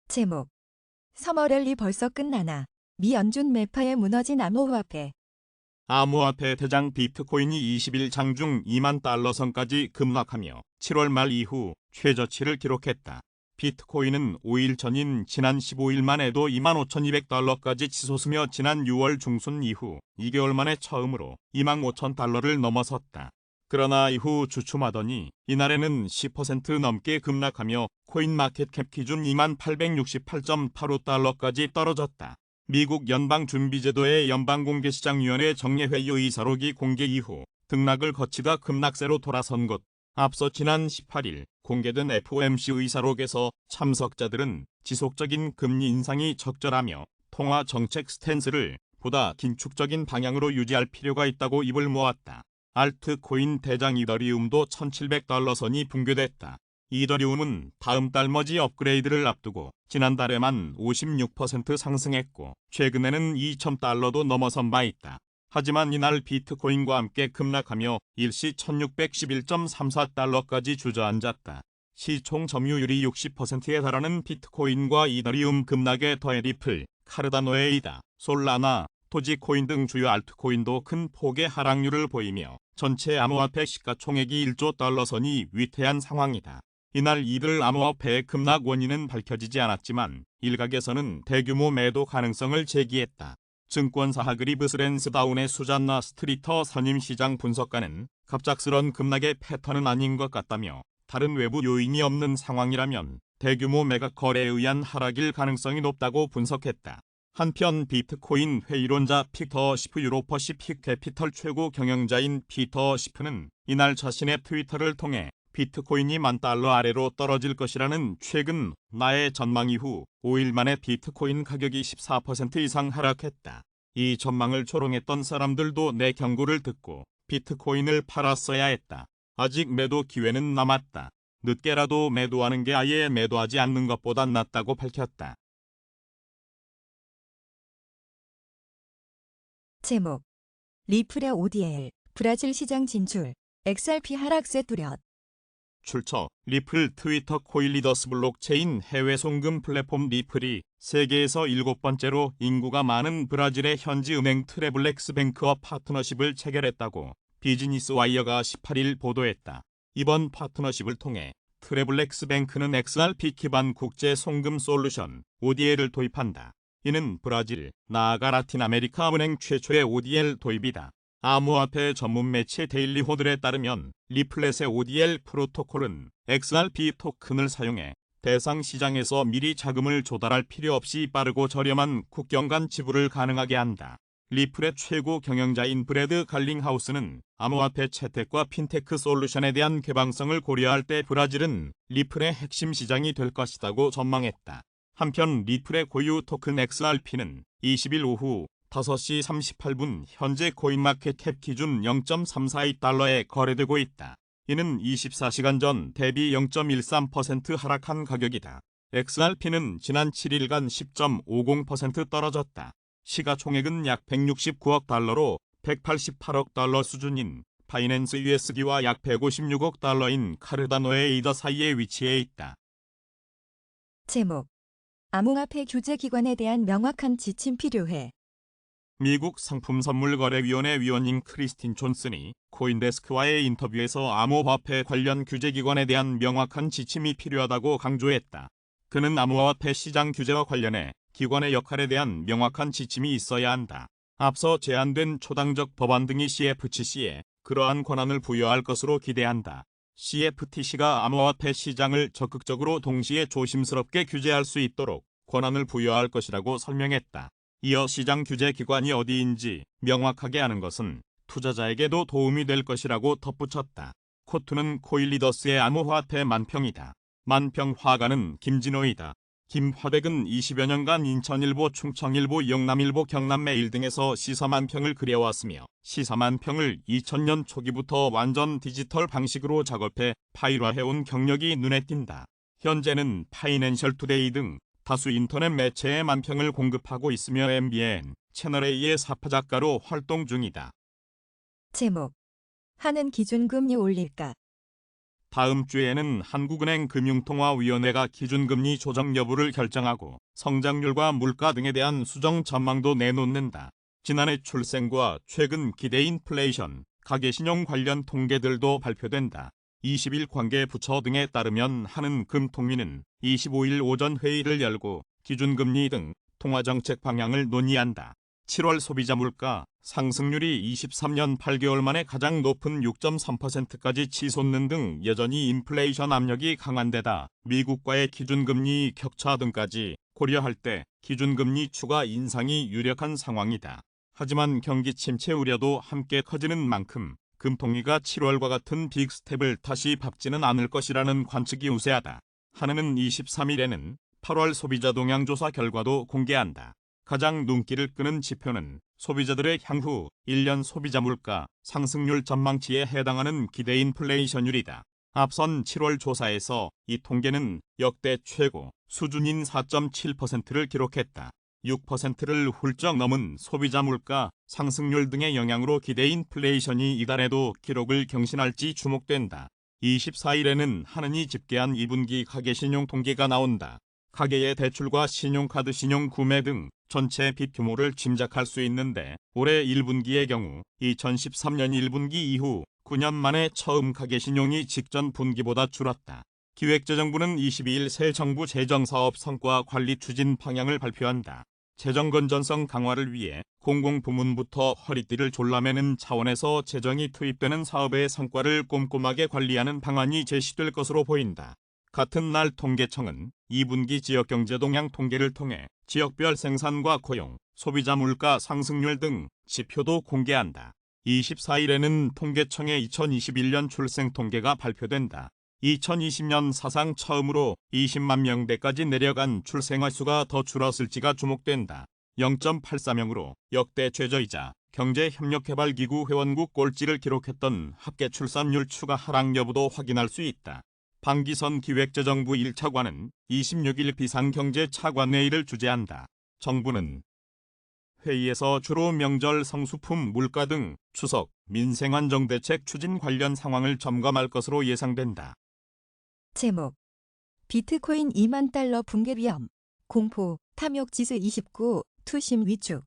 제목. 서머랠리 벌써 끝나나. 미 연준 매파에 무너진 암호화폐. 암호화폐 대장 비트코인이 20일 장중 2만 달러 선까지 급락하며 7월 말 이후 최저치를 기록했다. 비트코인은 5일 전인 지난 15일만 해도 25,200달러까지 치솟으며 지난 6월 중순 이후 2개월 만에 처음으로 25,000달러를 넘어섰다. 그러나 이후 주춤하더니 이날에는 10% 넘게 급락하며 코인마켓캡 기준 2868.85달러까지 떨어졌다. 미국 연방준비제도의 연방공개시장위원회 정례회의 의사록이 공개 이후 등락을 거치다 급락세로 돌아선 것. 앞서 지난 18일 공개된 FOMC 의사록에서 참석자들은 지속적인 금리 인상이 적절하며 통화 정책 스탠스를 보다 긴축적인 방향으로 유지할 필요가 있다고 입을 모았다. 알트코인 대장 이더리움도 1,700달러 선이 붕괴됐다. 이더리움은 다음 달 머지 업그레이드를 앞두고 지난달에만 56% 상승했고 최근에는 2,000달러도 넘어선 바 있다. 하지만 이날 비트코인과 함께 급락하며 일시 1,611.34달러까지 주저앉았다. 시총 점유율이 60%에 달하는 비트코인과 이더리움 급락에 더해 리플, 카르다노에이다, 솔라나, 도지코인 등 주요 알트코인도 큰 폭의 하락률을 보이며 전체 암호화폐 시가총액이 1조 달러 선이 위태한 상황이다. 이날 이들 암호화폐의 급락 원인은 밝혀지지 않았지만 일각에서는 대규모 매도 가능성을 제기했다. 증권사 하그리브스 랜스다운의 수잔나 스트리터 선임시장 분석가는 갑작스런 급락의 패턴은 아닌 것 같다며 다른 외부 요인이 없는 상황이라면 대규모 매각 거래에 의한 하락일 가능성이 높다고 분석했다. 한편 비트코인 회의론자 피터 시프 유로퍼시픽 캐피털 최고 경영자인 피터 시프는 이날 자신의 트위터를 통해 비트코인이 10,000달러 아래로 떨어질 것이라는 최근 나의 전망 이후 5일 만에 비트코인 가격이 14% 이상 하락했다. 이 전망을 조롱했던 사람들도 내 경고를 듣고 비트코인을 팔았어야 했다. 아직 매도 기회는 남았다. 늦게라도 매도하는 게 아예 매도하지 않는 것보다 낫다고 밝혔다. 제목. 리플의 ODL. 브라질 시장 진출. XRP 하락세 뚜렷. 출처 리플 트위터 코일리더스 블록체인 해외 송금 플랫폼 리플이 세계에서 7번째로 인구가 많은 브라질의 현지 은행 트래블렉스 뱅크와 파트너십을 체결했다고 비즈니스 와이어가 18일 보도했다. 이번 파트너십을 통해 트래블렉스 뱅크는 XRP 기반 국제 송금 솔루션 ODL을 도입한다. 이는 브라질, 나아가 라틴 아메리카 은행 최초의 ODL 도입이다. 암호화폐 전문 매체 데일리 호들에 따르면 리플렛의 ODL 프로토콜은 XRP 토큰을 사용해 대상 시장에서 미리 자금을 조달할 필요 없이 빠르고 저렴한 국경 간 지불을 가능하게 한다. 리플의 최고 경영자인 브래드 갈링하우스는 암호화폐 채택과 핀테크 솔루션에 대한 개방성을 고려할 때 브라질은 리플의 핵심 시장이 될 것이라고 전망했다. 한편 리플의 고유 토큰 XRP는 20일 오후 5시 38분 현재 코인마켓캡 기준 0.342달러에 거래되고 있다. 이는 24시간 전 대비 0.13% 하락한 가격이다. XRP는 지난 7일간 10.50% 떨어졌다. 시가총액은 약 169억 달러로 188억 달러 수준인 바이낸스 USD와 약 156억 달러인 카르다노의 이더 사이에 위치해 있다. 제목. 암호화폐 규제기관에 대한 명확한 지침 필요해. 미국 상품선물거래위원회 위원인 크리스틴 존슨이 코인데스크와의 인터뷰에서 암호화폐 관련 규제기관에 대한 명확한 지침이 필요하다고 강조했다. 그는 암호화폐 시장 규제와 관련해 기관의 역할에 대한 명확한 지침이 있어야 한다. 앞서 제안된 초당적 법안 등이 CFTC에 그러한 권한을 부여할 것으로 기대한다. CFTC가 암호화폐 시장을 적극적으로 동시에 조심스럽게 규제할 수 있도록 권한을 부여할 것이라고 설명했다. 이어 시장 규제 기관이 어디인지 명확하게 아는 것은 투자자에게도 도움이 될 것이라고 덧붙였다. 코투는 코일리더스의 암호화폐 만평이다. 만평 화가는 김진호이다. 김화백은 20여 년간 인천일보, 충청일보, 영남일보, 경남매일 등에서 시사만평을 그려왔으며 시사만평을 2000년 초기부터 완전 디지털 방식으로 작업해 파일화해온 경력이 눈에 띈다. 현재는 파이낸셜 투데이 등 다수 인터넷 매체에 만평을 공급하고 있으며 MBN, 채널A의 사파작가로 활동 중이다. 제목. 하는 기준금리 올릴까. 다음 주에는 한국은행 금융통화위원회가 기준금리 조정 여부를 결정하고 성장률과 물가 등에 대한 수정 전망도 내놓는다. 지난해 출생과 최근 기대 인플레이션, 가계신용 관련 통계들도 발표된다. 20일 관계부처 등에 따르면 한은금통위는 25일 오전 회의를 열고 기준금리 등 통화정책 방향을 논의한다. 7월 소비자 물가 상승률이 23년 8개월 만에 가장 높은 6.3%까지 치솟는 등 여전히 인플레이션 압력이 강한 데다 미국과의 기준금리 격차 등까지 고려할 때 기준금리 추가 인상이 유력한 상황이다. 하지만 경기 침체 우려도 함께 커지는 만큼 금통위가 7월과 같은 빅스텝을 다시 밟지는 않을 것이라는 관측이 우세하다. 한은은 23일에는 8월 소비자 동향 조사 결과도 공개한다. 가장 눈길을 끄는 지표는 소비자들의 향후 1년 소비자 물가 상승률 전망치에 해당하는 기대 인플레이션율이다. 앞선 7월 조사에서 이 통계는 역대 최고 수준인 4.7%를 기록했다. 6%를 훌쩍 넘은 소비자 물가 상승률 등의 영향으로 기대 인플레이션이 이달에도 기록을 경신할지 주목된다. 24일에는 한은이 집계한 2분기 가계신용 통계가 나온다. 가계의 대출과 신용카드 신용 구매 등 전체 빚 규모를 짐작할 수 있는데 올해 1분기의 경우 2013년 1분기 이후 9년 만에 처음 가계신용이 직전 분기보다 줄었다. 기획재정부는 22일 새 정부 재정사업 성과 관리 추진 방향을 발표한다. 재정 건전성 강화를 위해 공공부문부터 허리띠를 졸라매는 차원에서 재정이 투입되는 사업의 성과를 꼼꼼하게 관리하는 방안이 제시될 것으로 보인다. 같은 날 통계청은 2분기 지역경제 동향 통계를 통해 지역별 생산과 고용, 소비자 물가 상승률 등 지표도 공개한다. 24일에는 통계청의 2021년 출생 통계가 발표된다. 2020년 사상 처음으로 20만 명대까지 내려간 출생아 수가 더 줄었을지가 주목된다. 0.84명으로 역대 최저이자 경제협력개발기구 회원국 꼴찌를 기록했던 합계 출산율 추가 하락 여부도 확인할 수 있다. 방기선 기획재정부 1차관은 26일 비상경제차관회의를 주재한다. 정부는 회의에서 주로 명절 성수품 물가 등 추석 민생안정대책 추진 관련 상황을 점검할 것으로 예상된다. 제목 비트코인 2만 달러 붕괴 위험 공포 탐욕지수 29 투심 위축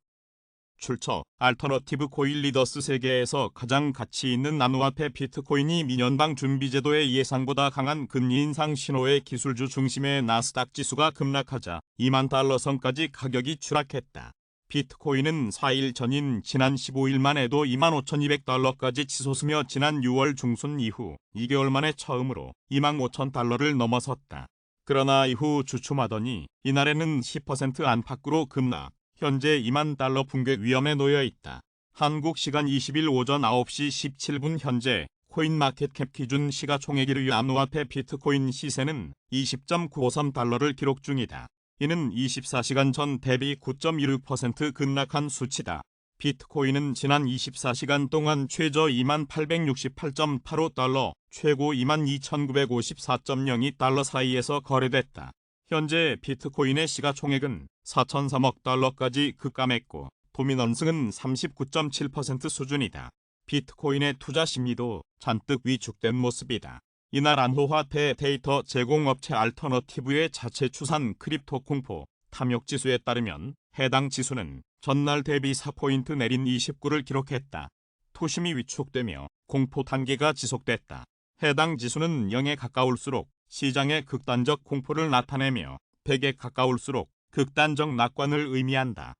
출처 알터너티브 코인 리더스 세계에서 가장 가치 있는 나노화폐 비트코인이 민연방 준비제도의 예상보다 강한 금리 인상 신호의 기술주 중심의 나스닥 지수가 급락하자 2만 달러 선까지 가격이 추락했다. 비트코인은 4일 전인 지난 15일만 해도 25,200달러까지 치솟으며 지난 6월 중순 이후 2개월 만에 처음으로 25,000달러를 넘어섰다. 그러나 이후 주춤하더니 이날에는 10% 안팎으로 급락. 현재 2만 달러 붕괴 위험에 놓여 있다. 한국 시간 20일 오전 9시 17분 현재 코인마켓캡 기준 시가총액 1위 암호화폐 비트코인 시세는 20.953달러를 기록 중이다. 이는 24시간 전 대비 9.16% 급락한 수치다. 비트코인은 지난 24시간 동안 최저 2868.85달러, 최고 22,954.02달러 사이에서 거래됐다. 현재 비트코인의 시가총액은 4,003억 달러까지 급감했고 도미넌스는 39.7% 수준이다. 비트코인의 투자 심리도 잔뜩 위축된 모습이다. 이날 암호화폐 데이터 제공업체 알터너티브의 자체 추산 크립토 공포 탐욕지수에 따르면 해당 지수는 전날 대비 4포인트 내린 29를 기록했다. 투심이 위축되며 공포 단계가 지속됐다. 해당 지수는 0에 가까울수록 시장의 극단적 공포를 나타내며 100에 가까울수록 극단적 낙관을 의미한다.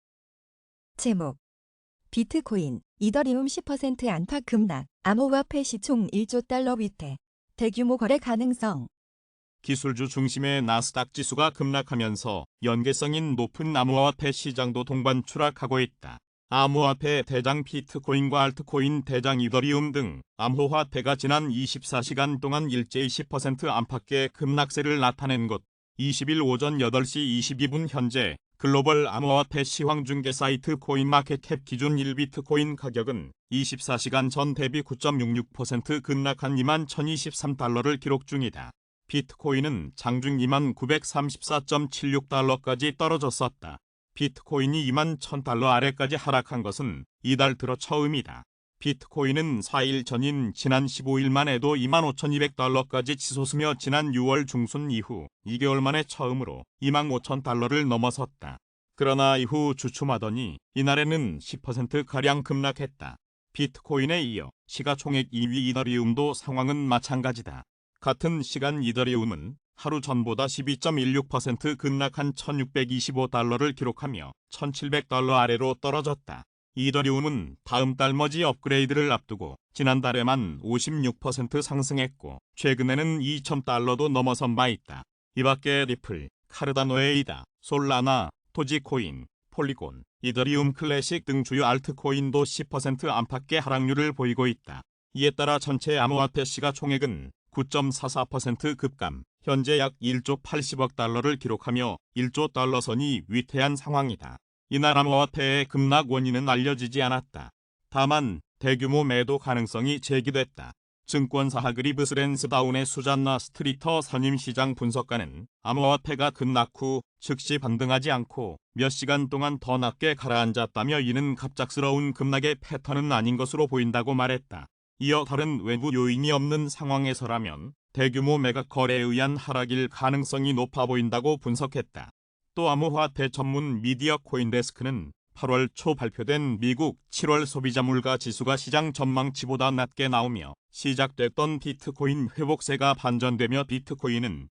제목 비트코인 이더리움 10% 안팎 급락 암호화폐 시총 1조 달러 위태 대규모 거래 가능성 기술주 중심의 나스닥 지수가 급락하면서 연계성인 높은 암호화폐 시장도 동반 추락하고 있다. 암호화폐 대장 비트코인과 알트코인 대장 이더리움 등 암호화폐가 지난 24시간 동안 일제히 10% 안팎의 급락세를 나타낸 것. 20일 오전 8시 22분 현재 글로벌 암호화폐 시황중개 사이트 코인마켓캡 기준 1비트코인 가격은 24시간 전 대비 9.66% 급락한 21,023달러를 기록 중이다. 비트코인은 장중 2934.76달러까지 떨어졌었다. 비트코인이 21,000달러 아래까지 하락한 것은 이달 들어 처음이다. 비트코인은 4일 전인 지난 15일만 해도 25,200달러까지 치솟으며 지난 6월 중순 이후 2개월 만에 처음으로 25,000달러를 넘어섰다. 그러나 이후 주춤하더니 이날에는 10%가량 급락했다. 비트코인에 이어 시가총액 2위 이더리움도 상황은 마찬가지다. 같은 시간 이더리움은 하루 전보다 12.16% 급락한 1,625달러를 기록하며 1,700달러 아래로 떨어졌다. 이더리움은 다음 달 머지 업그레이드를 앞두고 지난달에만 56% 상승했고 최근에는 2,000달러도 넘어선 바 있다. 이밖에 리플, 카르다노에이다, 솔라나, 도지코인, 폴리곤, 이더리움 클래식 등 주요 알트코인도 10% 안팎의 하락률을 보이고 있다. 이에 따라 전체 암호화폐 시가총액은 9.44% 급감, 현재 약 1조 80억 달러를 기록하며 1조 달러 선이 위태한 상황이다. 이날 암호화폐의 급락 원인은 알려지지 않았다. 다만 대규모 매도 가능성이 제기됐다. 증권사 그리브스 랜스다운의 수잔나 스트리터 선임시장 분석가는 암호화폐가 급락 후 즉시 반등하지 않고 몇 시간 동안 더 낮게 가라앉았다며 이는 갑작스러운 급락의 패턴은 아닌 것으로 보인다고 말했다. 이어 다른 외부 요인이 없는 상황에서라면 대규모 매각 거래에 의한 하락일 가능성이 높아 보인다고 분석했다. 또 암호화폐 전문 미디어 코인데스크는 8월 초 발표된 미국 7월 소비자 물가 지수가 시장 전망치보다 낮게 나오며 시작됐던 비트코인 회복세가 반전되며 비트코인은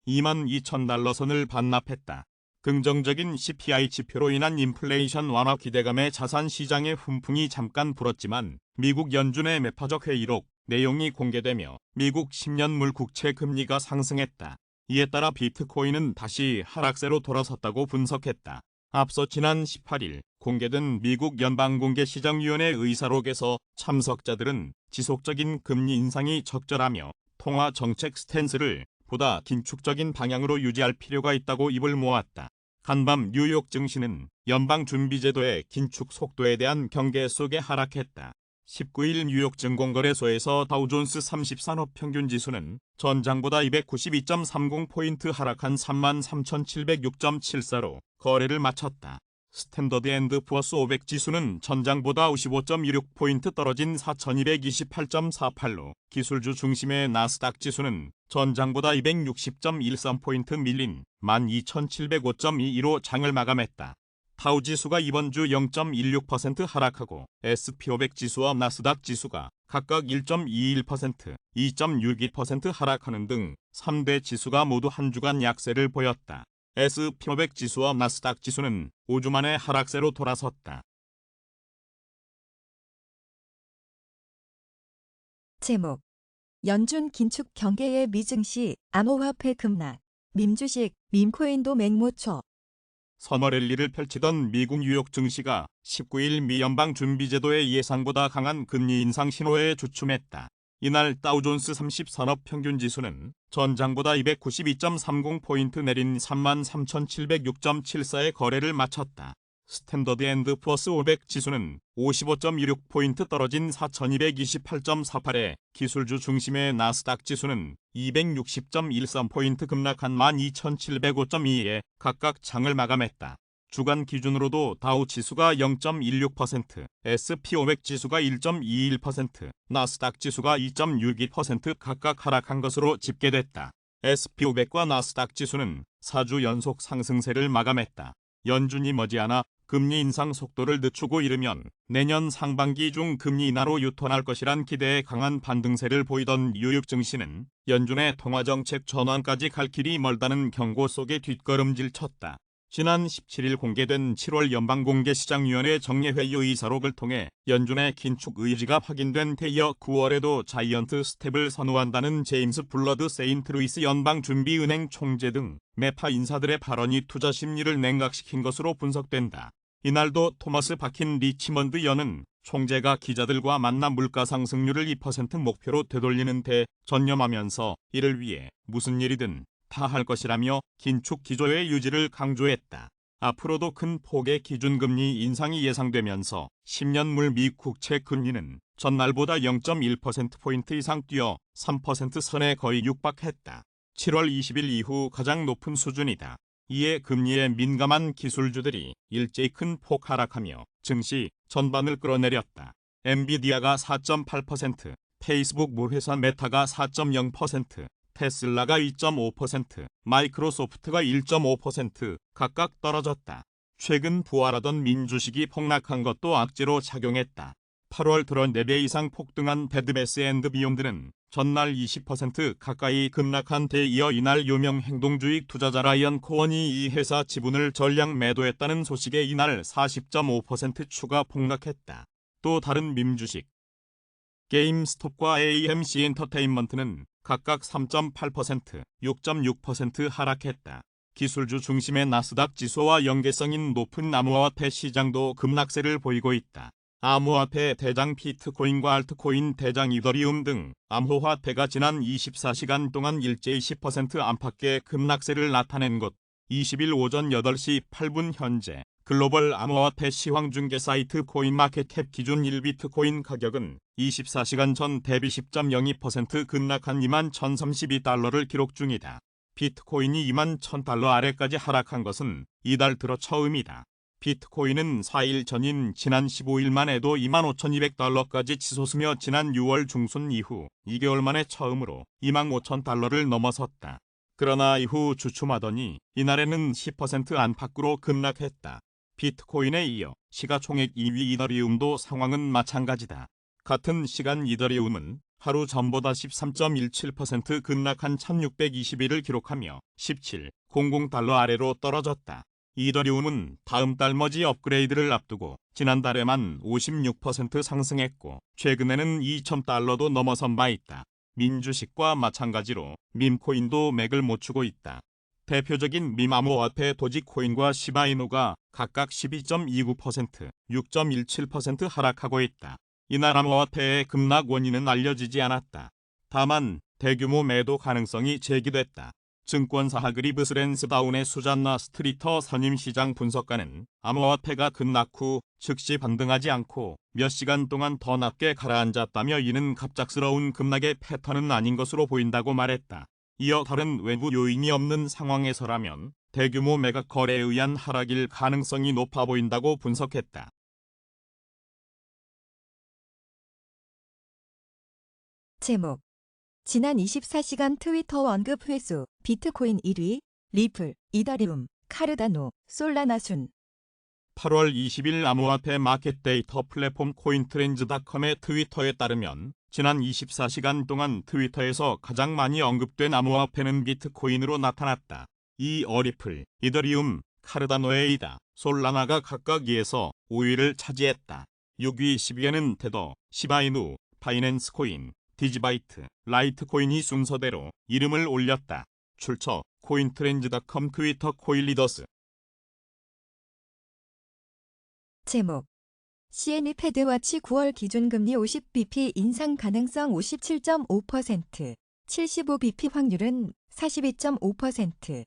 22,000달러 선을 반납했다. 긍정적인 CPI 지표로 인한 인플레이션 완화 기대감에 자산 시장의 훈풍이 잠깐 불었지만 미국 연준의 매파적 회의록 내용이 공개되며 미국 10년물 국채 금리가 상승했다. 이에 따라 비트코인은 다시 하락세로 돌아섰다고 분석했다. 앞서 지난 18일 공개된 미국 연방공개시장위원회 의사록에서 참석자들은 지속적인 금리 인상이 적절하며 통화 정책 스탠스를 보다 긴축적인 방향으로 유지할 필요가 있다고 입을 모았다. 간밤 뉴욕 증시는 연방준비제도의 긴축 속도에 대한 경계 속에 하락했다. 19일 뉴욕 증권거래소에서 다우존스 30산업 평균지수는 전장보다 292.30포인트 하락한 33,706.74로 거래를 마쳤다. 스탠더드 앤드 푸어스 500 지수는 전장보다 55.16포인트 떨어진 4,228.48로 기술주 중심의 나스닥 지수는 전장보다 260.13포인트 밀린 12,705.22로 장을 마감했다. 다우 지수가 이번 주 0.16% 하락하고 SP500 지수와 나스닥 지수가 각각 1.21%, 2.62% 하락하는 등 3대 지수가 모두 한 주간 약세를 보였다. SP500 지수와 나스닥 지수는 5주 만에 하락세로 돌아섰다. 제목 연준 긴축 경계의 미증시 암호화폐 급락 밈주식 밈코인도 맹모초 서머랠리를 펼치던 미국 뉴욕 증시가 19일 미 연방준비제도의 예상보다 강한 금리 인상 신호에 주춤했다. 이날 다우존스 30 산업평균지수는 전장보다 292.30포인트 내린 33,706.74의 거래를 마쳤다. 스탠더드 앤드 푸어스 500 지수는 55.26포인트 떨어진 4,228.48에 기술주 중심의 나스닥 지수는 260.13포인트 급락한 12,705.22에 각각 장을 마감했다. 주간 기준으로도 다우 지수가 0.16%, SP500 지수가 1.21%, 나스닥 지수가 2.62% 각각 하락한 것으로 집계됐다. SP500과 나스닥 지수는 4주 연속 상승세를 마감했다. 연준이 머지않아 금리 인상 속도를 늦추고 이르면 내년 상반기 중 금리 인하로 유턴할 것이란 기대에 강한 반등세를 보이던 뉴욕 증시는 연준의 통화정책 전환까지 갈 길이 멀다는 경고 속에 뒷걸음질 쳤다. 지난 17일 공개된 7월 연방공개시장위원회 정례회의 의사록을 통해 연준의 긴축 의지가 확인된 데 이어 9월에도 자이언트 스텝을 선호한다는 제임스 블러드 세인트루이스 연방준비은행 총재 등 매파 인사들의 발언이 투자 심리를 냉각시킨 것으로 분석된다. 이날도 토마스 바킨 리치먼드 연은 총재가 기자들과 만나 물가 상승률을 2% 목표로 되돌리는 데 전념하면서 이를 위해 무슨 일이든 다 할 것이라며 긴축 기조의 유지를 강조했다. 앞으로도 큰 폭의 기준금리 인상이 예상되면서 10년물 미 국채 금리는 전날보다 0.1%포인트 이상 뛰어 3% 선에 거의 육박했다. 7월 20일 이후 가장 높은 수준이다. 이에 금리에 민감한 기술주들이 일제히 큰 폭 하락하며 증시 전반을 끌어내렸다. 엔비디아가 4.8%, 페이스북 모회사 메타가 4.0%, 테슬라가 2.5%, 마이크로소프트가 1.5% 각각 떨어졌다. 최근 부활하던 민주식이 폭락한 것도 악재로 작용했다. 8월 들어 4배 이상 폭등한 배드메스 앤드 비욘드는 전날 20% 가까이 급락한 데 이어 이날 유명 행동주의 투자자 라이언 코언이 이 회사 지분을 전량 매도했다는 소식에 이날 40.5% 추가 폭락했다. 또 다른 민주식 게임스톱과 AMC 엔터테인먼트는 각각 3.8%, 6.6% 하락했다. 기술주 중심의 나스닥 지수와 연계성인 높은 암호화폐 시장도 급락세를 보이고 있다. 암호화폐 대장 비트코인과 알트코인 대장 이더리움 등 암호화폐가 지난 24시간 동안 일제히 10% 안팎의 급락세를 나타낸 것. 20일 오전 8시 8분 현재 글로벌 암호화폐 시황중개 사이트 코인마켓캡 기준 1비트코인 가격은 24시간 전 대비 10.02% 급락한 21,032달러를 기록 중이다. 비트코인이 21,000달러 아래까지 하락한 것은 이달 들어 처음이다. 비트코인은 4일 전인 지난 15일만 해도 25,200달러까지 치솟으며 지난 6월 중순 이후 2개월 만에 처음으로 25,000달러를 넘어섰다. 그러나 이후 주춤하더니 이날에는 10% 안팎으로 급락했다. 비트코인에 이어 시가총액 2위 이더리움도 상황은 마찬가지다. 같은 시간 이더리움은 하루 전보다 13.17% 급락한 1,621을 기록하며 17,00달러 아래로 떨어졌다. 이더리움은 다음 달 머지 업그레이드를 앞두고 지난달에만 56% 상승했고 최근에는 2,000달러도 넘어선 바 있다. 민주식과 마찬가지로 밈코인도 맥을 못 추고 있다. 대표적인 밈 암호화폐 도지코인과 시바이누가 각각 12.29%, 6.17% 하락하고 있다. 이날 암호화폐의 급락 원인은 알려지지 않았다. 다만 대규모 매도 가능성이 제기됐다. 증권사 하그리브스 랜스다운의 수잔나 스트리터 선임시장 분석가는 암호화폐가 급락 후 즉시 반등하지 않고 몇 시간 동안 더 낮게 가라앉았다며 이는 갑작스러운 급락의 패턴은 아닌 것으로 보인다고 말했다. 이어 다른 외부 요인이 없는 상황에서라면 대규모 매각 거래에 의한 하락일 가능성이 높아 보인다고 분석했다. 제목 지난 24시간 트위터 언급 횟수 비트코인 1위, 리플, 이더리움, 카르다노, 솔라나 순. 8월 20일 암호화폐 마켓 데이터 플랫폼 코인트렌즈닷컴의 트위터에 따르면 지난 24시간 동안 트위터에서 가장 많이 언급된 암호화폐는 비트코인으로 나타났다. 이 리플, 이더리움, 카르다노에 이다 솔라나가 각각 2에서 5위를 차지했다. 6위 10위에는 테더, 시바이누, 바이낸스 코인, 디지바이트, 라이트코인이 순서대로 이름을 올렸다. 출처 코인트렌즈닷컴 트위터 코일리더스. 제목 CNE 패드와치 9월 기준금리 50bp 인상 가능성 57.5%, 75bp 확률은 42.5%.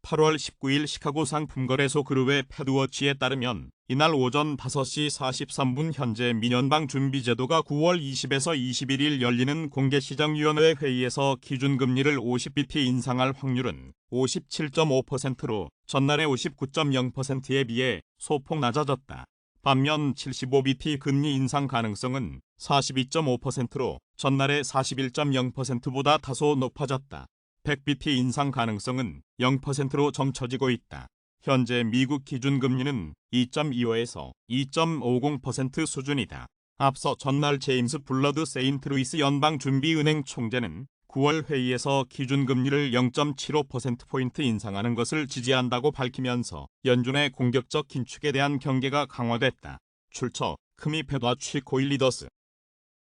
8월 19일 시카고 상품거래소 그룹의 패드워치에 따르면 이날 오전 5시 43분 현재 민연방 준비제도가 9월 20에서 21일 열리는 공개시장위원회 회의에서 기준금리를 50bp 인상할 확률은 57.5%로 전날의 59.0%에 비해 소폭 낮아졌다. 반면 75bp 금리 인상 가능성은 42.5%로 전날의 41.0%보다 다소 높아졌다. 100bp 인상 가능성은 0%로 점쳐지고 있다. 현재 미국 기준금리는 2.25에서 2.50% 수준이다. 앞서 전날 제임스 블러드 세인트루이스 연방준비은행 총재는 9월 회의에서 기준금리를 0.75%포인트 인상하는 것을 지지한다고 밝히면서 연준의 공격적 긴축에 대한 경계가 강화됐다. 출처 크미 패드와치 코일리더스.